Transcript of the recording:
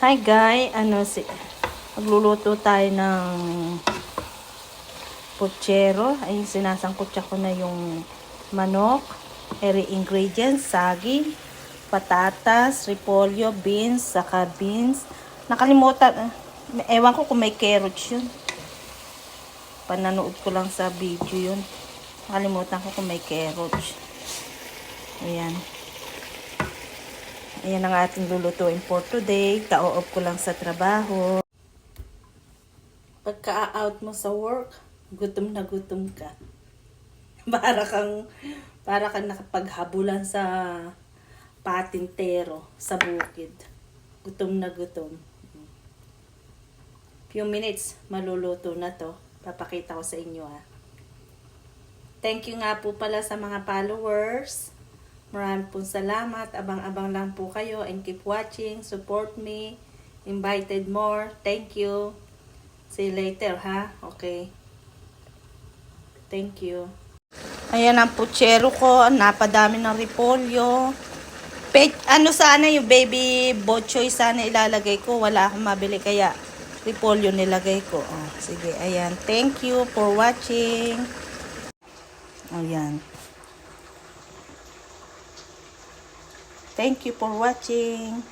Hi guys, magluluto tayo ng puchero. Ayun, sinasangkot ko na yung manok, every ingredients, saging, patatas, repolyo, beans, saka beans. Nakalimutan, ewan ko kung may carrots yun. Pananood ko lang sa video yun. Nakalimutan ko kung may carrots. Ayan. Ayan ang ating lulutuin for today. Ka-off ko lang sa trabaho. Pagka-out mo sa work, gutom na gutom ka. para kang nakapaghabulan sa patintero sa bukid. Gutom na gutom. Few minutes, maluluto na to. Papakita ko sa inyo ha. Thank you nga po pala sa mga followers. Maraming pong salamat. Abang-abang lang po kayo and keep watching. Support me. Invited more. Thank you. See you later ha. Okay. Thank you. Ayan ang puchero ko. Napadami ng repolyo. Sana yung baby bochoy sana ilalagay ko. Wala akong mabili kaya repolyo nilagay ko. Oh, sige. Ayan. Thank you for watching. Ayan. Thank you for watching.